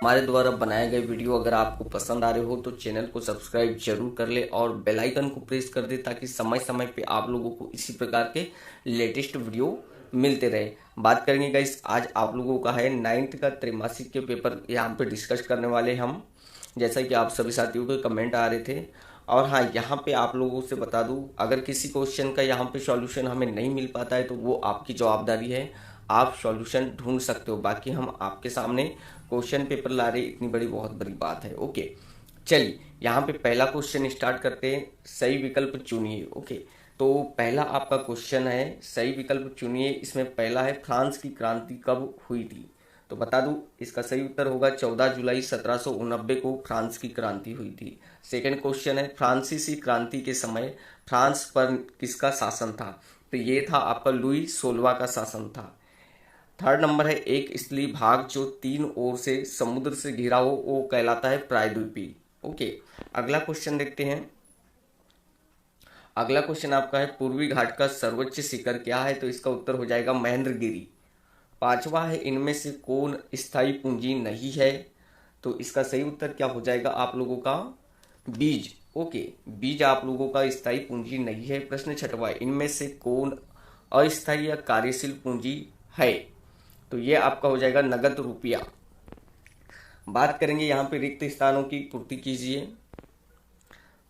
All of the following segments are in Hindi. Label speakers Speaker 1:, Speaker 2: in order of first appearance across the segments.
Speaker 1: हमारे द्वारा बनाए गए वीडियो अगर आपको पसंद आ रहे हो तो चैनल को सब्सक्राइब जरूर कर ले और बेल आइकन को प्रेस कर दे ताकि समय समय पे आप लोगों को इसी प्रकार के लेटेस्ट वीडियो मिलते रहे। बात करेंगे गाइस, आज आप लोगों का है 9th का त्रैमासिक के पेपर यहाँ पे डिस्कस करने वाले हम, जैसा कि आप सभी साथियों के कमेंट आ रहे थे। और हाँ, यहाँ पे आप लोगों से बता दूँ, अगर किसी क्वेश्चन का यहाँ पे सॉल्यूशन हमें नहीं मिल पाता है तो वो आपकी जवाबदारी है, आप सॉल्यूशन ढूंढ सकते हो। बाकी हम आपके सामने क्वेश्चन पेपर ला रहे, इतनी बड़ी बहुत बड़ी बात है। ओके, चलिए यहाँ पे पहला क्वेश्चन स्टार्ट करते हैं। सही विकल्प चुनिए। ओके, तो पहला आपका क्वेश्चन है, सही विकल्प चुनिए। इसमें पहला है, फ्रांस की क्रांति कब हुई थी? तो बता दूं, इसका सही उत्तर होगा 14 जुलाई 1789 को फ्रांस की क्रांति हुई थी। सेकंड क्वेश्चन है, फ्रांसीसी क्रांति के समय फ्रांस पर किसका शासन था? तो ये था आपका लुई 16वां का शासन था। थर्ड नंबर है, एक स्थलीय भाग जो तीन ओर से समुद्र से घिरा हो वो कहलाता है प्रायद्वीपीय। ओके, अगला क्वेश्चन देखते हैं। अगला क्वेश्चन आपका है, पूर्वी घाट का सर्वोच्च शिखर क्या है? तो इसका उत्तर हो जाएगा महेंद्रगिरी। पांचवा है, इनमें से कौन स्थायी पूंजी नहीं है? तो इसका सही उत्तर क्या हो जाएगा आप लोगों का? बीज। ओके, बीज आप लोगों का स्थायी पूंजी नहीं है। प्रश्न छठवा, इनमें से कौन अस्थायी या कार्यशील पूंजी है? तो ये आपका हो जाएगा नगद रुपया। बात करेंगे यहाँ पे रिक्त स्थानों की पूर्ति कीजिए।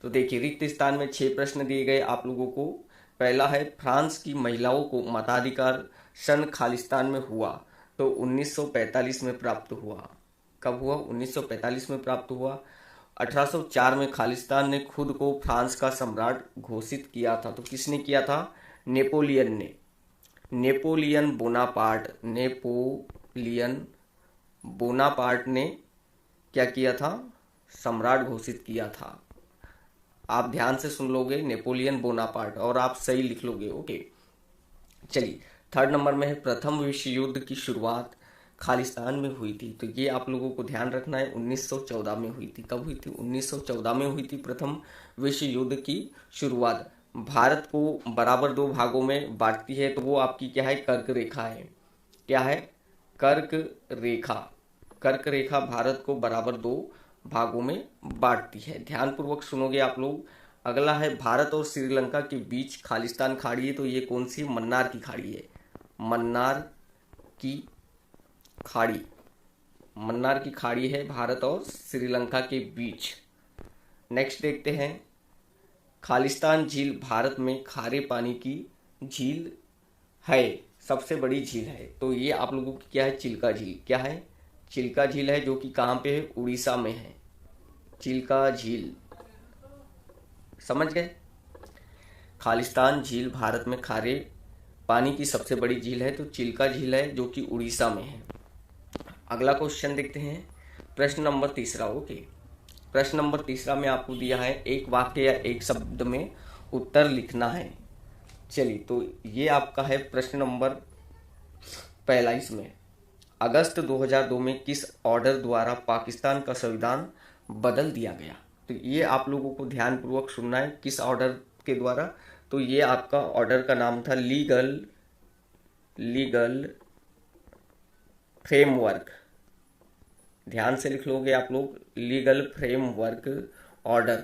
Speaker 1: तो देखिए, रिक्त स्थान में 6 प्रश्न दिए गए आप लोगों को। पहला है, फ्रांस की महिलाओं को मताधिकार सन खालिस्तान में हुआ? तो 1945 में प्राप्त हुआ। कब हुआ? 1945 में प्राप्त हुआ। 1804 में खालिस्तान ने खुद को फ्रांस का सम्राट घोषित किया था। तो किसने किया था? नेपोलियन ने। नेपोलियन बोनापार्ट ने क्या किया था? सम्राट घोषित किया था। आप ध्यान से सुन लोगे, नेपोलियन बोनापार्ट, और आप सही लिख लोगे। ओके, चलिए थर्ड नंबर में है, प्रथम विश्व युद्ध की शुरुआत खालिस्तान में हुई थी? तो ये आप लोगों को ध्यान रखना है, 1914 में हुई थी। कब हुई थी? 1914 में हुई थी प्रथम विश्व युद्ध की शुरुआत। भारत को बराबर 2 भागों में बांटती है, तो वो आपकी क्या है? कर्क रेखा है। क्या है? कर्क रेखा। कर्क रेखा भारत को बराबर 2 भागों में बांटती है। ध्यान पूर्वक सुनोगे आप लोग। अगला है, भारत और श्रीलंका के बीच खालिस्तान खाड़ी है, तो ये कौन सी? मन्नार की खाड़ी है। मन्नार की खाड़ी। मन्नार की खाड़ी है भारत और श्रीलंका के बीच। नेक्स्ट देखते हैं, खालिस्तान झील भारत में खारे पानी की झील है, सबसे बड़ी झील है। तो ये आप लोगों की क्या है? चिल्का झील। क्या है? चिल्का झील है, जो कि कहाँ पे है? उड़ीसा में है। चिल्का झील, समझ गए? खालिस्तान झील भारत में खारे पानी की सबसे बड़ी झील है, तो चिल्का झील है जो कि उड़ीसा में है। अगला क्वेश्चन देखते हैं, प्रश्न नंबर 3। ओके, प्रश्न नंबर 3 में आपको दिया है, एक वाक्य या एक शब्द में उत्तर लिखना है। चलिए, तो ये आपका है प्रश्न नंबर पहला। इसमें अगस्त 2002 में किस ऑर्डर द्वारा पाकिस्तान का संविधान बदल दिया गया? तो ये आप लोगों को ध्यानपूर्वक सुनना है, किस ऑर्डर के द्वारा? तो ये आपका ऑर्डर का नाम था लीगल फ्रेमवर्क। ध्यान से लिख लोगे आप लोग, लीगल फ्रेमवर्क ऑर्डर।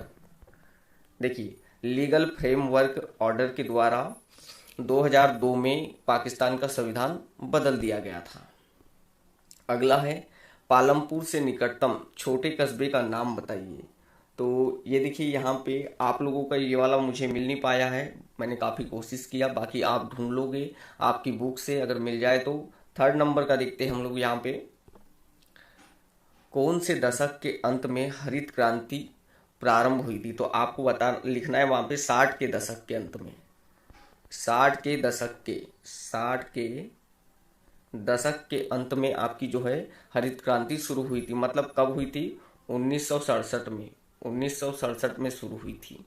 Speaker 1: देखिए, लीगल फ्रेमवर्क ऑर्डर के द्वारा 2002 में पाकिस्तान का संविधान बदल दिया गया था। अगला है, पालमपुर से निकटतम छोटे कस्बे का नाम बताइए। तो ये देखिए, यहाँ पे आप लोगों का ये वाला मुझे मिल नहीं पाया है, मैंने काफ़ी कोशिश किया, बाकी आप ढूंढ लोगे आपकी बुक से अगर मिल जाए तो। थर्ड नंबर का देखते हैं हम लोग यहाँ पे, कौन से दशक के अंत में हरित क्रांति प्रारंभ हुई थी? तो आपको बता लिखना है वहाँ पे 60 के दशक के अंत में। 60 के दशक के अंत में आपकी जो है हरित क्रांति शुरू हुई थी। मतलब कब हुई थी? 1967 में। 1967 में शुरू हुई थी।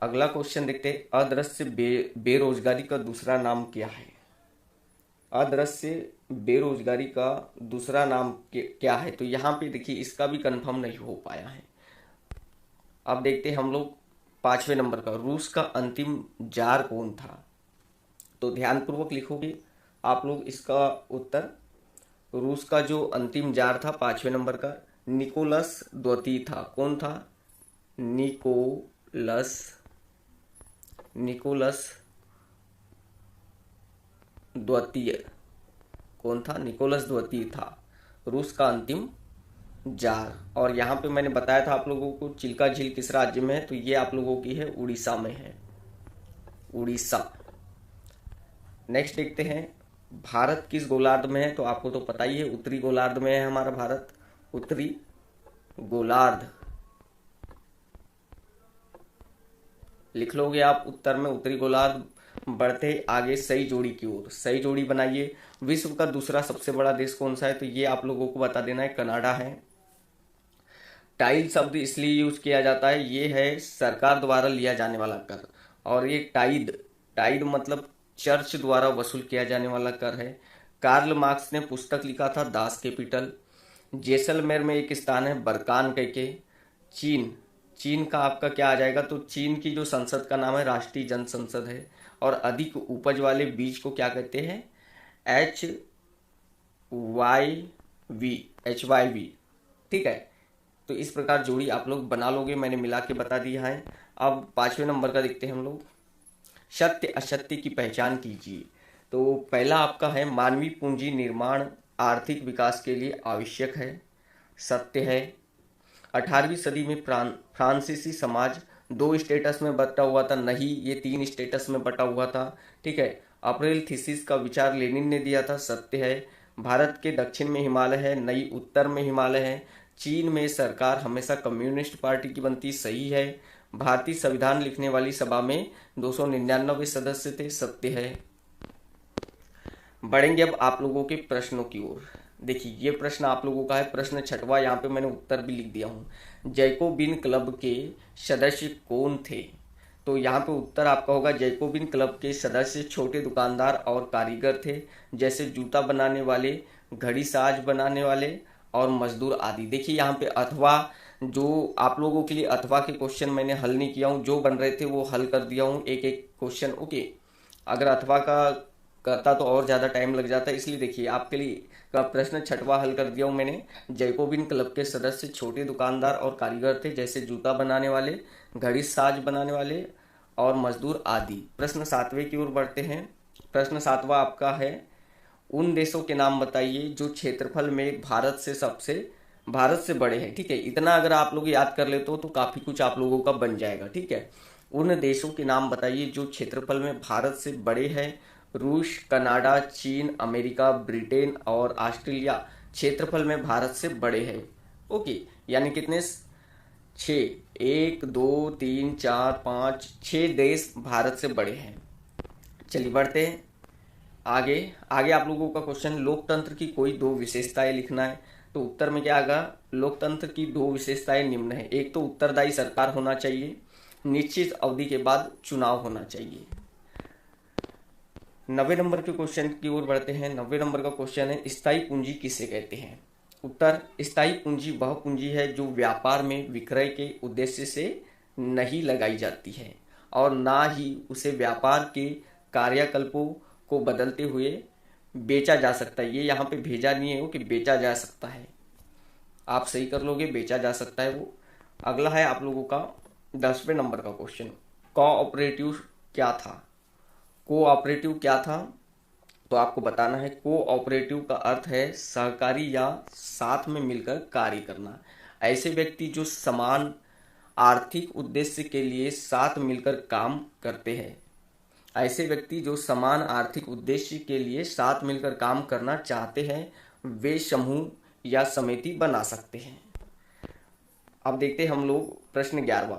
Speaker 1: अगला क्वेश्चन देखते हैं, अदृश्य बेरोजगारी का दूसरा नाम क्या है? अदृश्य बेरोजगारी का दूसरा नाम क्या है? तो यहाँ पे देखिए, इसका भी कंफर्म नहीं हो पाया है। अब देखते हैं हम लोग 5वें नंबर का, रूस का अंतिम जार कौन था? तो ध्यानपूर्वक लिखोगे आप लोग इसका उत्तर। रूस का जो अंतिम जार था 5वें नंबर का निकोलस द्वितीय था। कौन था? निकोलस द्वितीय। कौन था? निकोलस द्वितीय था रूस का अंतिम जार। और यहाँ पे मैंने बताया था आप लोगों को चिल्का झील किस राज्य में है, तो ये आप लोगों की है उड़ीसा में है, उड़ीसा। नेक्स्ट देखते हैं भारत किस गोलार्ध में है, तो आपको तो पता ही है उत्तरी गोलार्ध में है हमारा भारत, उत्तरी गोलार्ध। लिख लोगे आप उत्तर में उत्तरी गोलार्ध। बढ़ते आगे सही जोड़ी की ओर, सही जोड़ी बनाइए। विश्व का दूसरा सबसे बड़ा देश कौन सा है, तो ये आप लोगों को बता देना है कनाडा है। टाइल शब्द इसलिए यूज किया जाता है, ये है सरकार द्वारा लिया जाने वाला कर। और ये टाइड, टाइड मतलब चर्च द्वारा वसूल किया जाने वाला कर है। कार्ल मार्क्स ने पुस्तक लिखा था दास कैपिटल। जैसलमेर में एक स्थान है बरकान करके। चीन, चीन का आपका क्या आ जाएगा, तो चीन की जो संसद का नाम है राष्ट्रीय जन संसद है। और अधिक उपज वाले बीज को क्या कहते हैं? HYV। ठीक है, तो इस प्रकार जोड़ी आप लोग बना लोगे, मैंने मिला के बता दिया है। अब 5वें नंबर का देखते हैं हम लोग, सत्य असत्य की पहचान कीजिए। तो पहला आपका है मानवीय पूंजी निर्माण आर्थिक विकास के लिए आवश्यक है, सत्य है। 18वीं सदी में फ्रांसीसी समाज 2 स्टेटस में बटा हुआ था, नहीं ये 3 स्टेटस में बटा हुआ था। ठीक है, अप्रैल थीसिस का विचार लेनिन ने दिया था, सत्य है। भारत के दक्षिण में हिमालय है, नई उत्तर में हिमालय है। चीन में सरकार हमेशा कम्युनिस्ट पार्टी की बनती, सही है। भारतीय संविधान लिखने वाली सभा में 299 सदस्य थे, सत्य है। बढ़ेंगे अब आप लोगों के प्रश्नों की ओर। देखिए ये प्रश्न आप लोगों का है, प्रश्न 6वां, यहाँ पे मैंने उत्तर भी लिख दिया हूँ। जैकोबिन क्लब के सदस्य कौन थे, तो यहाँ पे उत्तर आपका होगा जैकोबिन क्लब के सदस्य छोटे दुकानदार और कारीगर थे, जैसे जूता बनाने वाले, घड़ी साज बनाने वाले और मजदूर आदि। देखिए यहाँ पे अथवा, जो आप लोगों के लिए अथवा के क्वेश्चन मैंने हल नहीं किया हूँ, जो बन रहे थे वो हल कर दिया हूँ एक एक क्वेश्चन। ओके, अगर अथवा का करता तो और ज़्यादा टाइम लग जाता है, इसलिए देखिए आपके लिए का प्रश्न 6वां हल कर दिया हूँ मैंने। जैकोबिन क्लब के सदस्य छोटे दुकानदार और कारीगर थे, जैसे जूता बनाने वाले, घड़ी साज बनाने वाले और मजदूर आदि। प्रश्न 7वें की ओर बढ़ते हैं। प्रश्न 7वां आपका है उन देशों के नाम बताइए जो क्षेत्रफल में भारत से बड़े हैं। ठीक है, इतना अगर आप लोग याद कर लेते हो तो काफी कुछ आप लोगों का बन जाएगा। ठीक है, उन देशों के नाम बताइए जो क्षेत्रफल में भारत से बड़े हैं। रूस, कनाडा, चीन, अमेरिका, ब्रिटेन और ऑस्ट्रेलिया क्षेत्रफल में भारत से बड़े हैं। ओके, यानी कितने? 6, 1 2 3 4 5 6 देश भारत से बड़े हैं। चलिए बढ़ते हैं आगे। आगे आप लोगों का क्वेश्चन, लोकतंत्र की कोई 2 विशेषताएं लिखना है। तो उत्तर में क्या आएगा? लोकतंत्र की 2 विशेषताएं निम्न है। एक तो उत्तरदायी सरकार होना चाहिए, निश्चित अवधि के बाद चुनाव होना चाहिए। 90 नंबर के क्वेश्चन की ओर बढ़ते हैं। 90 नंबर का क्वेश्चन है स्थायी पूंजी किसे कहते हैं। उत्तर, स्थायी पूंजी वह पूंजी है जो व्यापार में विक्रय के उद्देश्य से नहीं लगाई जाती है और ना ही उसे व्यापार के कार्यकल्पों को बदलते हुए बेचा जा सकता है। ये यहाँ पे भेजा नहीं है वो कि बेचा जा सकता है, आप सही कर लोगे, बेचा जा सकता है वो। अगला है आप लोगों का 10वें नंबर का क्वेश्चन, कोऑपरेटिव क्या था। कोऑपरेटिव क्या था, तो आपको बताना है। कोऑपरेटिव का अर्थ है सहकारी या साथ में मिलकर कार्य करना। ऐसे व्यक्ति जो समान आर्थिक उद्देश्य के लिए साथ मिलकर काम करते हैं। ऐसे व्यक्ति जो समान आर्थिक उद्देश्य के लिए साथ मिलकर काम करना चाहते हैं, वे समूह या समिति बना सकते हैं। अब देखते हैं हम लोग प्रश्न 11वां,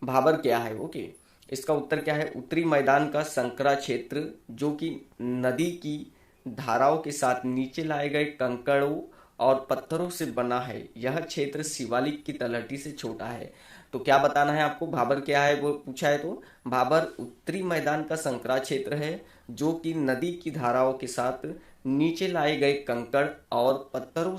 Speaker 1: भाबर क्या है। ओके, इसका उत्तर क्या है? उत्तरी मैदान का संकरा क्षेत्र जो कि नदी की धाराओं के साथ नीचे लाए गए कंकड़ों और पत्थरों से बना है। यह क्षेत्र शिवालिक की तलहटी से छोटा है। तो क्या बताना है आपको, भाबर क्या है वो पूछा है तो भाबर उत्तरी मैदान का संकरा क्षेत्र है जो कि नदी की धाराओं के साथ नीचे लाए गए कंकड़ और पत्थरों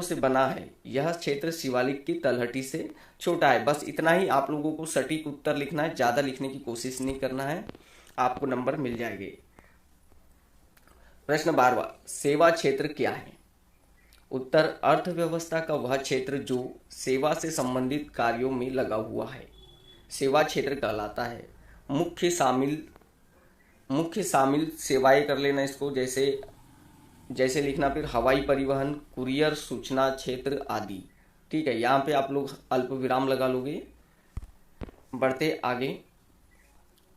Speaker 1: से बना है। यह क्षेत्र शिवालिक की तलहटी से छोटा है। बस इतना ही आप लोगों को सटीक उत्तर लिखना है, ज्यादा लिखने की कोशिश नहीं करना है, आपको नंबर मिल जाएंगे। प्रश्न 12वां, सेवा क्षेत्र क्या है? उत्तर, अर्थव्यवस्था का वह क्षेत्र जो सेवा से संबंधित कार्यों में लगा हुआ है, सेवा क्षेत्र कहलाता है। मुख्य शामिल सेवाएं कर लेना इसको, जैसे जैसे लिखना फिर हवाई परिवहन, कुरियर, सूचना क्षेत्र आदि। ठीक है, यहाँ पे आप लोग अल्प विराम लगा लोगे। बढ़ते आगे,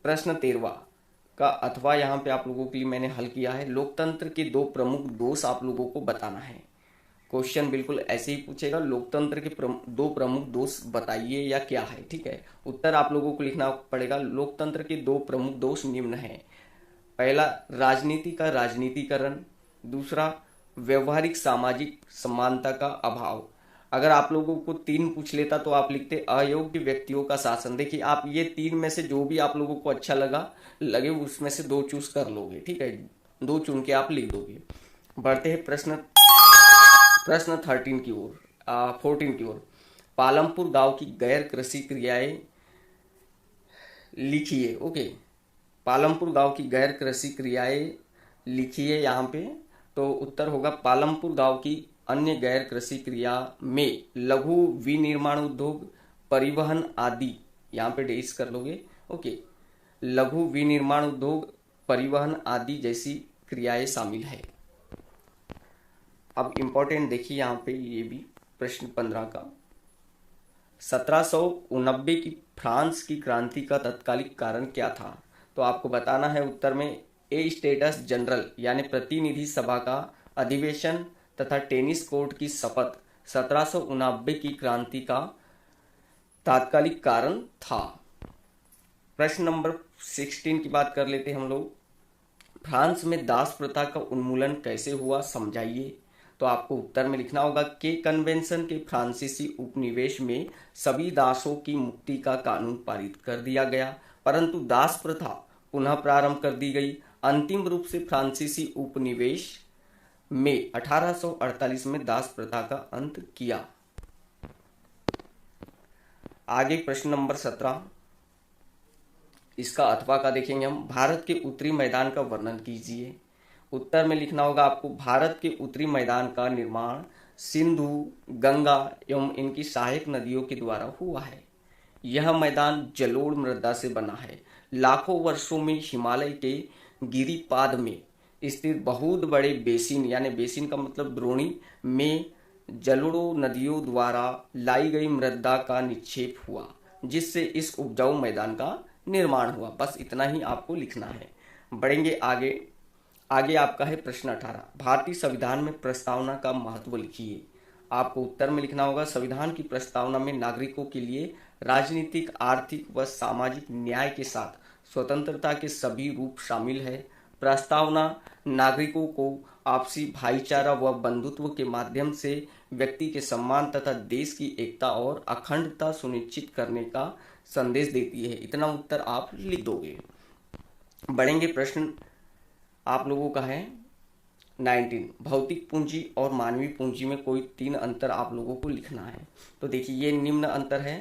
Speaker 1: प्रश्न 13वां का अथवा यहाँ पे आप लोगों के लिए मैंने हल किया है। लोकतंत्र के दो प्रमुख दोष आप लोगों को बताना है। क्वेश्चन बिल्कुल ऐसे ही पूछेगा, लोकतंत्र के दो प्रमुख दोष बताइए या क्या है। ठीक है, उत्तर आप लोगों को लिखना पड़ेगा। लोकतंत्र के दो प्रमुख दोष निम्न हैं। पहला, राजनीति का राजनीतिकरण। दूसरा, व्यवहारिक सामाजिक समानता का अभाव। अगर आप लोगों को 3 पूछ लेता तो आप लिखते अयोग्य व्यक्तियों का शासन। देखिए, आप ये 3 में से जो भी आप लोगों को अच्छा लगे उसमें से 2 चूज कर लोगे। ठीक है, 2 चुन के आप लिख दोगे। बढ़ते हैं प्रश्न 13 की ओर, 14 की ओर। पालमपुर गांव की गैर कृषि क्रियाएं लिखिए। ओके, पालमपुर गांव की गैर कृषि क्रियाएं लिखिए यहाँ पे। तो उत्तर होगा, पालमपुर गांव की अन्य गैर कृषि क्रिया में लघु विनिर्माण उद्योग, परिवहन आदि, यहाँ पे डेस कर लोगे। ओके, लघु विनिर्माण उद्योग, परिवहन आदि जैसी क्रियाएं शामिल है। अब इंपॉर्टेंट देखिए यहाँ पे ये भी प्रश्न 15 का, 1789 की फ्रांस की क्रांति का तत्कालिक कारण क्या था? तो आपको बताना है उत्तर में ए स्टेटस जनरल यानी प्रतिनिधि सभा का अधिवेशन तथा टेनिस कोर्ट की शपथ 1789 की क्रांति का तात्कालिक कारण था। प्रश्न नंबर 16 की बात कर लेते हैं हम लोग। फ्रांस में दास प्रथा का उन्मूलन कैसे हुआ, समझाइए। तो आपको उत्तर में लिखना होगा के कन्वेंशन के फ्रांसीसी उपनिवेश में सभी दासों की मुक्ति का कानून पारित कर दिया गया, परंतु दास प्रथा पुनः प्रारंभ कर दी गई। अंतिम रूप से फ्रांसीसी उपनिवेश में 1848 में दास प्रथा का अंत किया। आगे प्रश्न नंबर 17, इसका अथवा का देखेंगे हम। भारत के उत्तरी मैदान का वर्णन कीजिए। उत्तर में लिखना होगा आपको, भारत के उत्तरी मैदान का निर्माण सिंधु, गंगा एवं इनकी सहायक नदियों के द्वारा हुआ है। यह मैदान जलोढ़ मृदा से बना है। लाखों वर्षों में हिमालय के गिरिपाद में स्थित बहुत बड़े बेसिन, यानी बेसिन का मतलब द्रोणी, में जलोढ़ नदियों द्वारा लाई गई मृदा का निक्षेप हुआ, जिससे इस उपजाऊ मैदान का निर्माण हुआ। बस इतना ही आपको लिखना है। बढ़ेंगे आगे आपका है प्रश्न 18, भारतीय संविधान में प्रस्तावना का महत्व लिखिए। आपको उत्तर में लिखना होगा, संविधान की प्रस्तावना में नागरिकों के लिए राजनीतिक, आर्थिक व सामाजिक न्याय के साथ स्वतंत्रता के सभी रूप शामिल है। प्रस्तावना नागरिकों को आपसी भाईचारा व बंधुत्व के माध्यम से व्यक्ति के सम्मान तथा देश की एकता और अखंडता सुनिश्चित करने का संदेश देती है। इतना उत्तर आप लिख दोगे। बढ़ेंगे प्रश्न आप लोगों का है 19, भौतिक पूंजी और मानवीय पूंजी में कोई 3 अंतर आप लोगों को लिखना है। तो देखिए, ये निम्न अंतर है।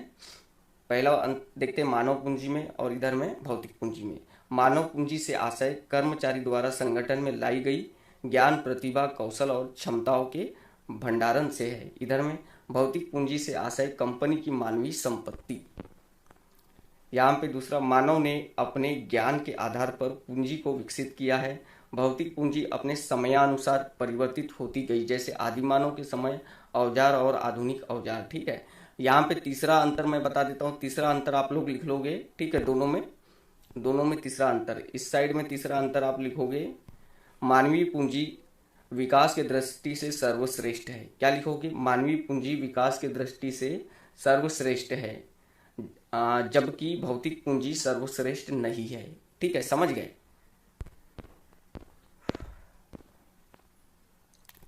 Speaker 1: पहला देखते हैं मानव पूंजी में और इधर में भौतिक पूंजी में। मानव पूंजी से आशय कर्मचारी द्वारा संगठन में लाई गई ज्ञान, प्रतिभा, कौशल और क्षमताओं के भंडारण से है। इधर में भौतिक पूंजी से आशय कंपनी की मानवीय संपत्ति। यहाँ पे दूसरा, मानव ने अपने ज्ञान के आधार पर पूंजी को विकसित किया है। भौतिक पूंजी अपने समयानुसार परिवर्तित होती गई, जैसे आदिमानव के समय औजार और आधुनिक औजार। ठीक है, यहाँ पे तीसरा अंतर मैं बता देता हूँ। तीसरा अंतर आप लोग लिख लोगे। ठीक है, दोनों में तीसरा अंतर, इस साइड में तीसरा अंतर आप लिखोगे, मानवीय पूंजी विकास के दृष्टि से सर्वश्रेष्ठ है। क्या लिखोगे? मानवीय पूंजी विकास के दृष्टि से सर्वश्रेष्ठ है, जबकि भौतिक पूंजी सर्वश्रेष्ठ नहीं है। ठीक है, समझ गए?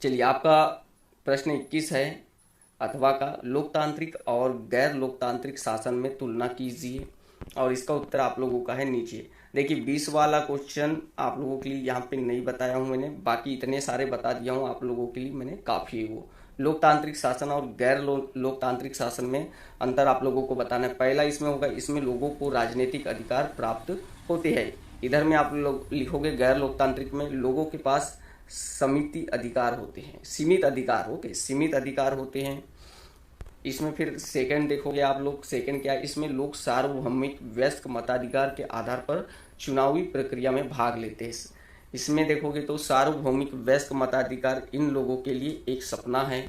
Speaker 1: चलिए, आपका प्रश्न 21 है अथवा का, लोकतांत्रिक और गैर लोकतांत्रिक शासन में तुलना कीजिए। और इसका उत्तर आप लोगों का है नीचे। देखिए, 20 वाला क्वेश्चन आप लोगों के लिए यहाँ पे नहीं बताया हूँ मैंने, बाकी इतने सारे बता दिया हूँ आप लोगों के लिए मैंने, काफ़ी है वो। लोकतांत्रिक शासन और गैर लोकतांत्रिक शासन में अंतर आप लोगों को बताना है। पहला इसमें होगा, इसमें लोगों को राजनीतिक अधिकार प्राप्त होते हैं। इधर में आप लोग लिखोगे गैर लोकतांत्रिक में लोगों के पास समिति अधिकार होते हैं, सीमित अधिकार, ओके, सीमित अधिकार होते हैं। इसमें फिर सेकंड देखोगे आप लोग, सेकंड क्या है, इसमें लोग सार्वभौमिक वयस्क मताधिकार के आधार पर चुनावी प्रक्रिया में भाग लेते हैं। इसमें देखोगे तो सार्वभौमिक वयस्क मताधिकार इन लोगों के लिए एक सपना है।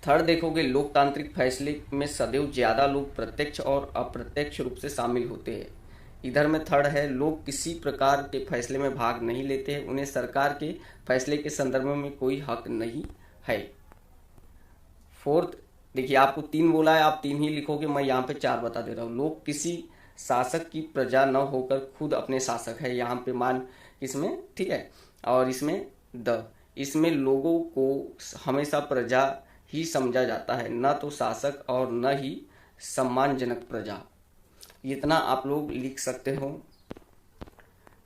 Speaker 1: थर्ड देखोगे, लोकतांत्रिक फैसले में सदैव ज्यादा लोग प्रत्यक्ष और अप्रत्यक्ष रूप से शामिल होते हैं। इधर में थर्ड है, लोग किसी प्रकार के फैसले में भाग नहीं लेते हैं, उन्हें सरकार के फैसले के संदर्भ में कोई हक नहीं है। फोर्थ देखिए, आपको 3 बोला है, आप 3 ही लिखोगे, मैं यहाँ पे 4 बता दे रहा हूँ। लोग किसी शासक की प्रजा न होकर खुद अपने शासक है, यहाँ पे मान इसमें, ठीक है। और इसमें इसमें लोगों को हमेशा प्रजा ही समझा जाता है, न तो शासक और न ही सम्मानजनक प्रजा। इतना आप लोग लिख सकते हो।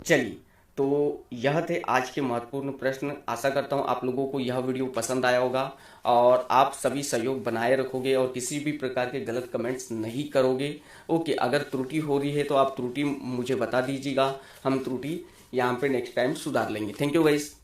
Speaker 1: चलिए, तो यह थे आज के महत्वपूर्ण प्रश्न। आशा करता हूँ आप लोगों को यह वीडियो पसंद आया होगा और आप सभी सहयोग बनाए रखोगे और किसी भी प्रकार के गलत कमेंट्स नहीं करोगे। ओके, अगर त्रुटि हो रही है तो आप त्रुटि मुझे बता दीजिएगा, हम त्रुटि यहाँ पे नेक्स्ट टाइम सुधार लेंगे। Thank you guys.